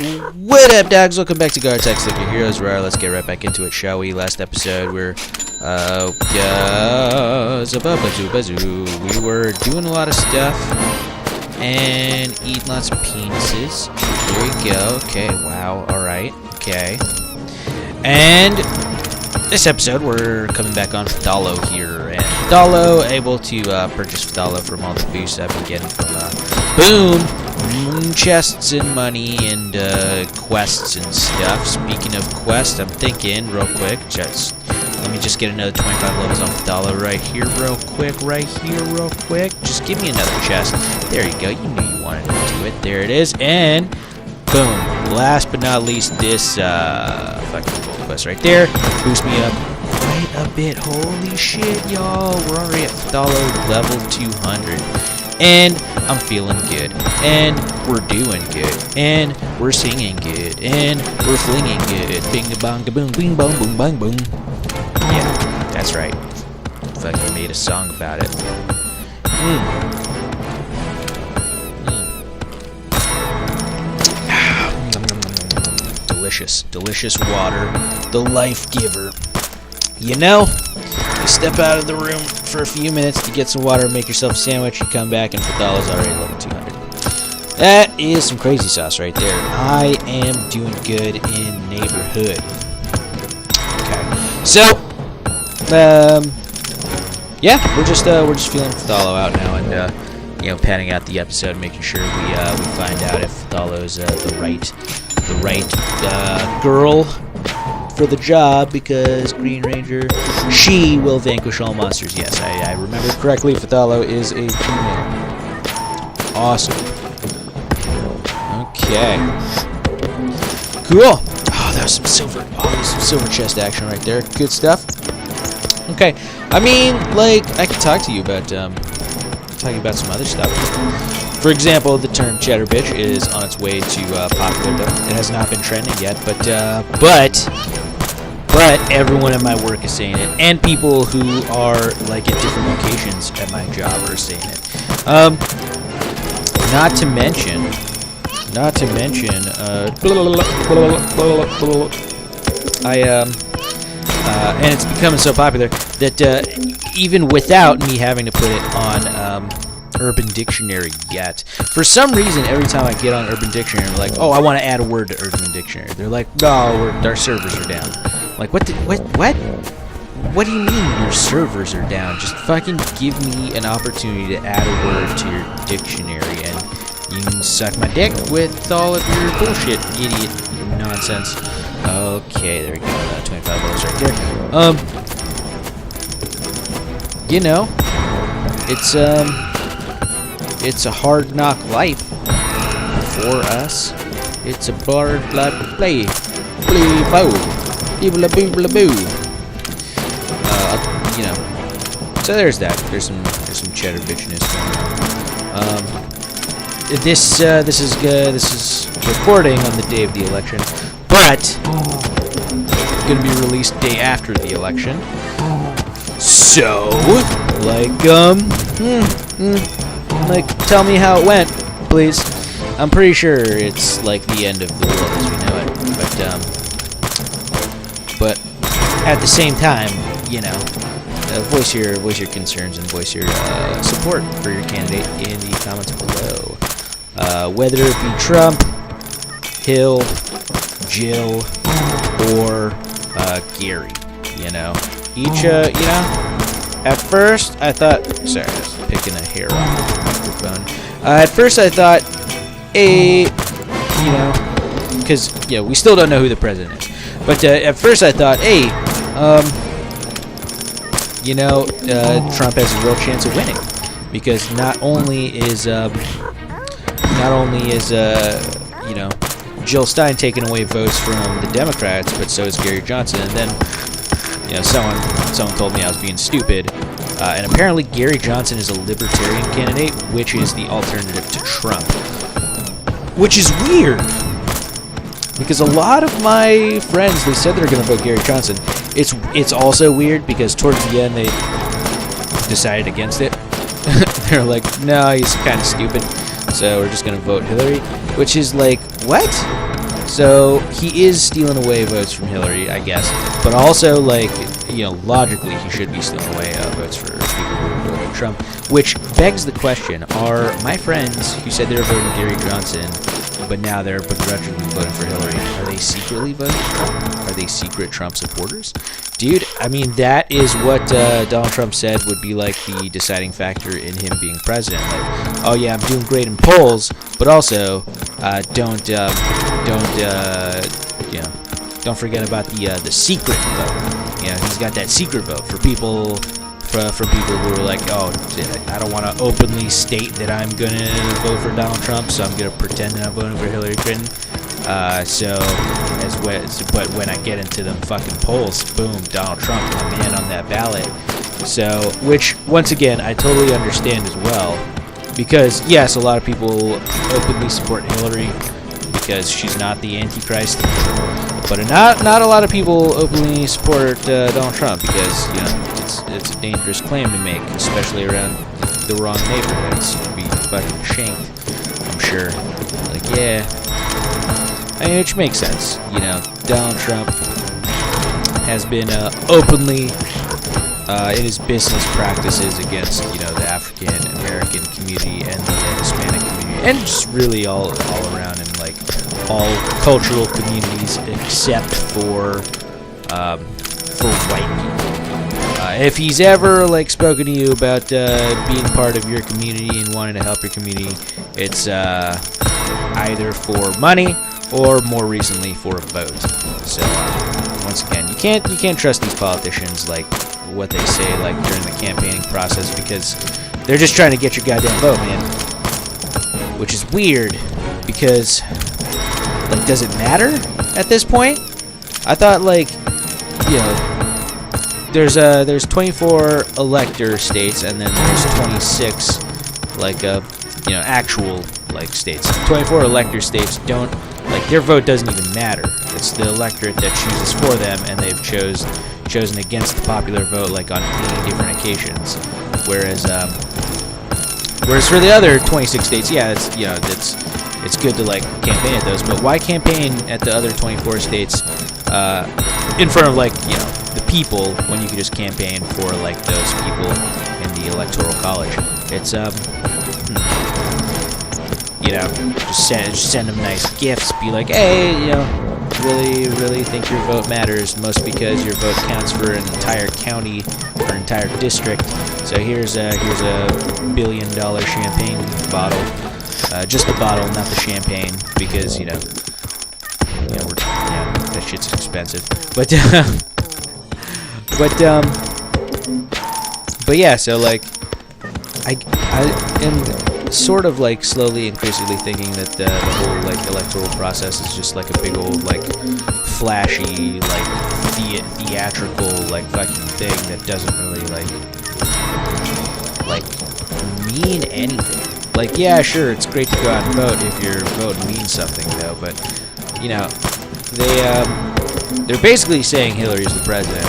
What up, dogs? Welcome back to Garo Text Like Your Heroes. Let's get right back into it, shall we? Last episode, we were doing a lot of stuff and eating lots of penises. There you go. Okay, wow. Alright. Okay. And this episode, we're coming back on Fthalo here. And Fthalo, able to purchase Fthalo from all the boosts I've been getting from Boom! Chests and money and quests and stuff. Speaking of quests, I'm thinking real quick, let me just get another 25 levels on Fthalo right here real quick, Just give me another chest. There you go. You knew you wanted to do it. There it is. And boom. Last but not least, this fucking gold quest right there. Boost me up quite a bit. Holy shit, y'all. We're already at Fthalo level 200. And I'm feeling good, and we're doing good, and we're singing good, and we're flinging good. Bing bong boom, bing bong boom bang boom. Yeah, that's right. Fucking made a song about it. Delicious, delicious water, the life giver. You know, you step out of the room for a few minutes to get some water, make yourself a sandwich, you come back, and Fthalo's already level 200. That is some crazy sauce right there. I am doing good in neighborhood. Okay, so yeah, we're just feeling Fthalo out now, and you know, panning out the episode, making sure we find out if Fthalo's the right girl for the job, because Green Ranger, she will vanquish all monsters. Yes, I remember correctly. Fthalo is a female. Awesome. Okay. Cool. Oh, that was some silver. Oh, there's some silver chest action right there. Good stuff. Okay. I mean, like, I could talk to you about talking about some other stuff. For example, the term cheddar bitch is on its way to popular. It has not been trending yet, but everyone at my work is saying it, and people who are like at different locations at my job are saying it. Not to mention, and it's becoming so popular that even without me having to put it on Urban Dictionary yet, for some reason, every time I get on Urban Dictionary, I'm like, oh, I want to add a word to Urban Dictionary. They're like, no, our servers are down. Like, what do you mean your servers are down? Just fucking give me an opportunity to add a word to your dictionary, and you can suck my dick with all of your bullshit, idiot nonsense. Okay, there we go. 25 levels right there. You know, it's a hard knock life for us. It's a hard life to play. You know. So there's that. There's some cheddar bitchiness going on. This is recording on the day of the election, but gonna be released day after the election. So, like, tell me how it went, please. I'm pretty sure it's like the end of the world as we know it, but at the same time, you know, voice your concerns and voice your support for your candidate in the comments below. Whether it be Trump, Hill, Jill, or Gary, you know. Each, you know, at first I thought, sorry, I was picking a hair off the microphone. At first I thought, you know, because, yeah, we still don't know who the president is. But at first I thought, hey, you know, Trump has a real chance of winning, because not only is you know, Jill Stein taking away votes from the Democrats, but so is Gary Johnson. And then, you know, someone told me I was being stupid, and apparently Gary Johnson is a libertarian candidate, which is the alternative to Trump, which is weird. Because a lot of my friends, they said they're going to vote Gary Johnson. It's also weird because towards the end they decided against it. They're like, no, he's kind of stupid, so we're just going to vote Hillary. Which is like, what? So he is stealing away votes from Hillary, I guess. But also, like, you know, logically, he should be stealing away votes for people who are voting Trump. Which begs the question, are my friends who said they were voting Gary Johnson, but now they're begrudgingly voting for Hillary, are they secretly voting Trump? Are they secret Trump supporters? Dude, I mean, that is what Donald Trump said would be like the deciding factor in him being president. Like, oh yeah, I'm doing great in polls, but also don't forget about the secret vote. You know, he's got that secret vote for people. From people who are like, oh, I don't want to openly state that I'm going to vote for Donald Trump, so I'm going to pretend that I'm voting for Hillary Clinton. But when I get into them fucking polls, boom, Donald Trump, my man on that ballot. So, which, once again, I totally understand as well. Because, yes, a lot of people openly support Hillary because she's not the Antichrist. But not a lot of people openly support Donald Trump because, you know, it's a dangerous claim to make, especially around the wrong neighborhoods. You'd be fucking shanked, I'm sure. Like, yeah. I mean, which makes sense. You know, Donald Trump has been openly in his business practices against, you know, the African American community and the Hispanic community, and just really all around in like all cultural communities except for white people. If he's ever like spoken to you about being part of your community and wanting to help your community, it's either for money or more recently for a vote. So once again, you can't trust these politicians, like what they say like during the campaigning process, because they're just trying to get your goddamn vote, man. Which is weird because, like, does it matter at this point? I thought, like, you know, there's 24 elector states, and then there's 26 like you know, actual like states. 24 elector states don't, like, their vote doesn't even matter. It's the electorate that chooses for them, and they've chosen against the popular vote like on 80 different occasions. Whereas for the other 26 states, yeah, it's, you know, it's good to like campaign at those, but why campaign at the other 24 states in front of, like, you know, the people when you could just campaign for like those people in the electoral college? It's you know, just send them nice gifts, be like, hey, you know, really think your vote matters, most because your vote counts for an entire county or an entire district. So here's a $1 billion champagne bottle, just the bottle, not the champagne, because you know that shit's expensive. But yeah, so like I am sort of like slowly, increasingly thinking that the whole like electoral process is just like a big old like flashy like theatrical like fucking thing that doesn't really like mean anything. Like, yeah, sure, it's great to go out and vote if your vote means something though, but you know, they're basically saying Hillary's the president,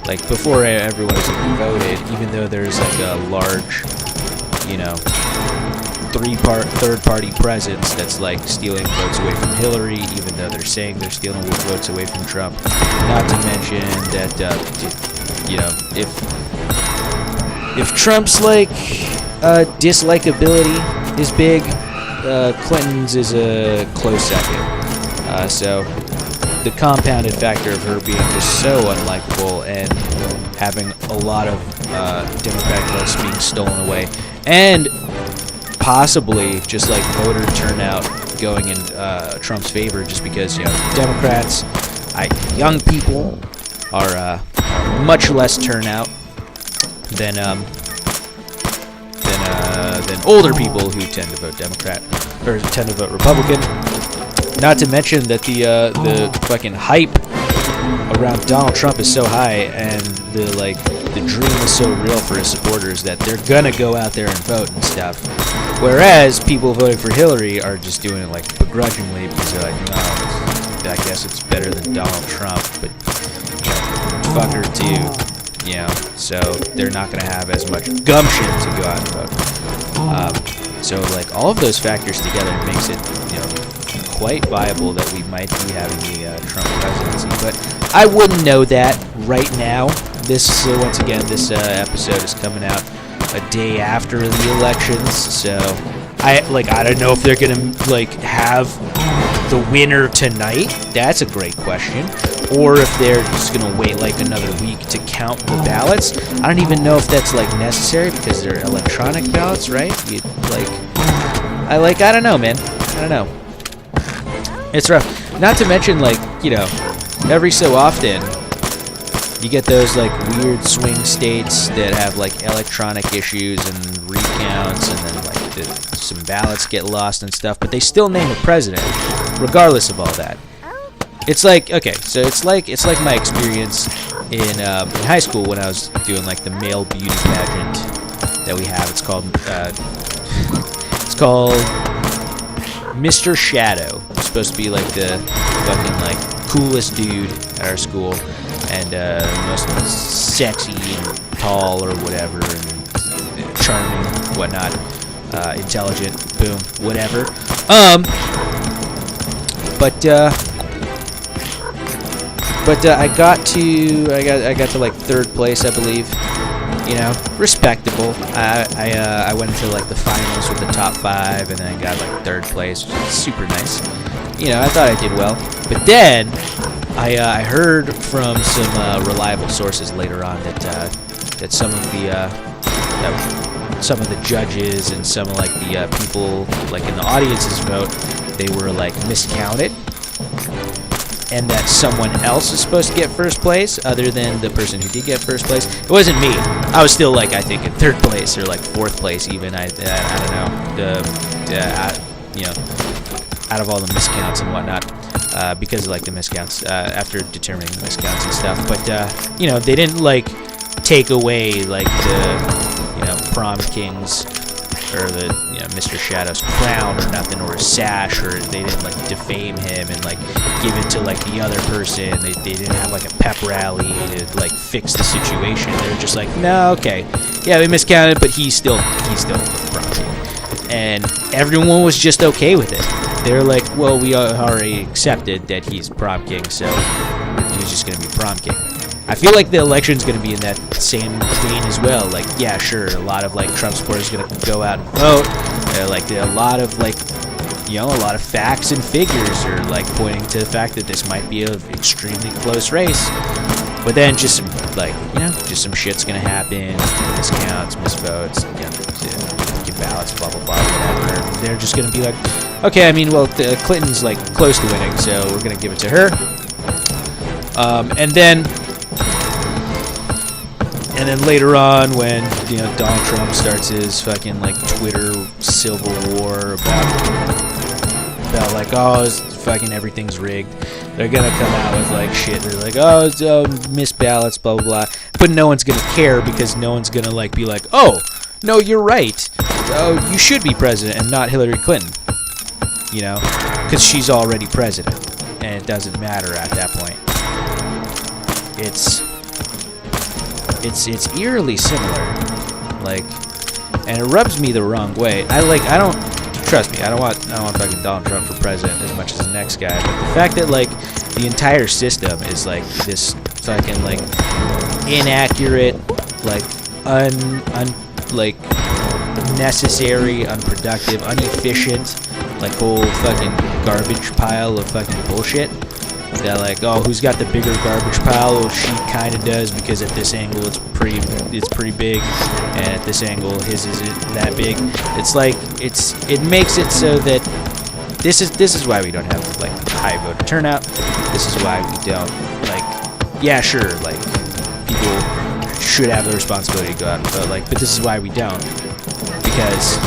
like before everyone's even voted, even though there's like a large, you know, third-party presence that's like stealing votes away from Hillary, even though they're saying they're stealing votes away from Trump. Not to mention that, you know, if Trump's like dislikability is big, Clinton's is a close second. So the compounded factor of her being just so unlikable and having a lot of Democratic votes being stolen away, and possibly just like voter turnout going in Trump's favor, just because, you know, Democrats, young people are much less turnout than older people who tend to vote Democrat or tend to vote Republican. Not to mention that the fucking hype around Donald Trump is so high, and the dream is so real for his supporters that they're gonna go out there and vote and stuff. Whereas people voting for Hillary are just doing it like begrudgingly because they're like, no, I guess it's better than Donald Trump, but fuck her too, you know. So they're not gonna have as much gumption to go out and vote. So like all of those factors together makes it, you know, quite viable that we might be having a Trump presidency, but I wouldn't know that right now. This once again, this episode is coming out a day after the elections, so I don't know if they're gonna have the winner tonight. That's a great question. Or if they're just gonna wait another week to count the ballots. I don't even know if that's necessary because they're electronic ballots, right? I don't know, man. I don't know. It's rough. Not to mention, every so often you get those weird swing states that have electronic issues and recounts, and then some ballots get lost and stuff, but they still name a president regardless of all that. It's okay, so it's like my experience in high school when I was doing the male beauty pageant that we have. It's called Mr. Shadow. It's supposed to be the fucking coolest dude at our school, and most sexy and tall or whatever, and charming, whatnot, intelligent, boom, whatever. But I got to third place, I believe. Respectable. I went into the finals with the top 5, and then I got third place, which is super nice. I thought I did well. But then I heard from some reliable sources later on that some of the judges and some of the people in the audience's vote, they were miscounted, and that someone else is supposed to get first place other than the person who did get first place. It wasn't me. I was still I think in third place or fourth place even. I don't know. Out of all the miscounts and whatnot, because of the miscounts, after determining the miscounts and stuff. But they didn't take away the prom king's or the Mr. Shadow's crown or nothing, or his sash, or they didn't defame him and give it to the other person. They didn't have a pep rally to fix the situation. They were just no, okay, yeah, they miscounted, but he's still prom king, and everyone was just okay with it. They're well, we already accepted that he's prom king, so he's just gonna be prom king. I feel the election's going to be in that same vein as well. Yeah, sure, a lot of Trump supporters are going to go out and vote. There are a lot of a lot of facts and figures are pointing to the fact that this might be an extremely close race. But then just some just some shit's going to happen. Miscounts, misvotes, get ballots, blah blah blah, whatever. They're just going to be okay, I mean, well, Clinton's close to winning, so we're going to give it to her. And then later on, when Donald Trump starts his fucking Twitter civil war about oh, it's fucking everything's rigged, they're gonna come out with shit. They're oh, it's missed ballots, blah blah blah. But no one's gonna care because no one's gonna be oh, no, you're right. Oh, you should be president and not Hillary Clinton. Because she's already president, and it doesn't matter at that point. It's eerily similar, and it rubs me the wrong way. I don't trust me. I don't want fucking Donald Trump for president as much as the next guy. But the fact that the entire system is this fucking inaccurate, necessary, unproductive, inefficient, whole fucking garbage pile of fucking bullshit. That oh, who's got the bigger garbage pile? Well, she kind of does, because at this angle it's pretty big, and at this angle his isn't that big. It makes it so that this is why we don't have high voter turnout. This is why we don't yeah, sure, people should have the responsibility to go out and vote, but this is why we don't, because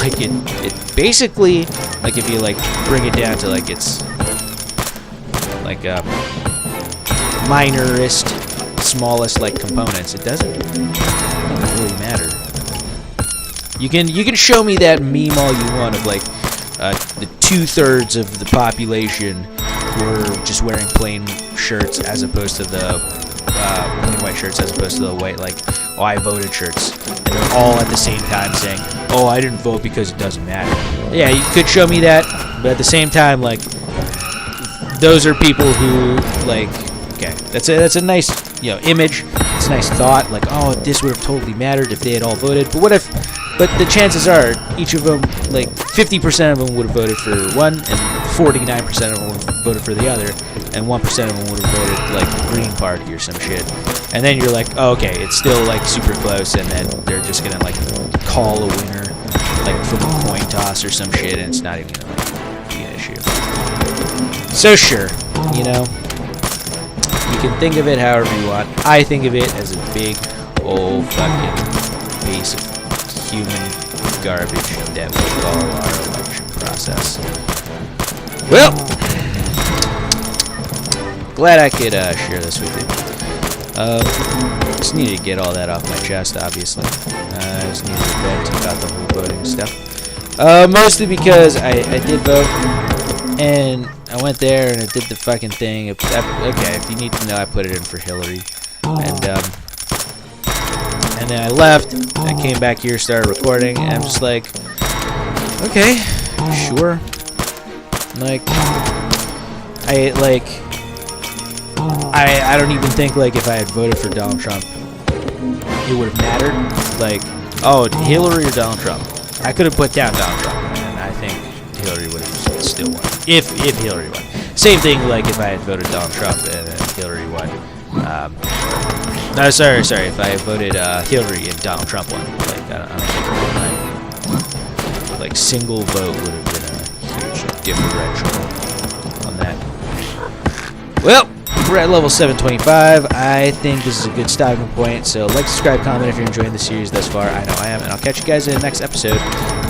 it basically, if you bring it down to its minorest, smallest components, it doesn't really matter. You can show me that meme all you want of the 2/3 of the population were just wearing plain shirts as opposed to the plain white shirts as opposed to the white oh, I voted shirts, and they're all at the same time saying, oh, I didn't vote because it doesn't matter. Yeah, you could show me that. But at the same time, like, those are people who, like, okay, that's a nice, image. It's a nice thought. Like, oh, this would have totally mattered if they had all voted. But what if? But the chances are, each of them, like, 50% of them would have voted for one, and 49% of them would have voted for the other, and 1% of them would have voted, like, the Green Party or some shit. And then you're like, oh, okay, it's still, like, super close, and then they're just gonna, like, call a winner, like, from a coin toss or some shit, and it's not even gonna, like, be an issue. So sure, you can think of it however you want. I think of it as a big old fucking piece of human garbage that we call our election process. Well, glad I could share this with you. Just needed to get all that off my chest, obviously. I just needed to vent about the whole voting stuff. Mostly because I did vote, and I went there and it did the fucking thing. Okay, if you need to know, I put it in for Hillary. And then I left, I came back here, started recording, and I'm just like, okay, sure. Like, I don't even think, like, if I had voted for Donald Trump, it would have mattered. Like, oh, Hillary or Donald Trump? I could have put down Donald Trump, and I think Hillary would have still won. If Hillary won. Same thing, like, if I had voted Donald Trump and Hillary won. No, sorry. If I voted Hillary and Donald Trump won, like, I don't think like, single vote would have been a huge differential on that. Well, we're at level 725. I think this is a good stopping point. So, like, subscribe, comment if you're enjoying the series thus far. I know I am, and I'll catch you guys in the next episode.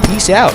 Peace out.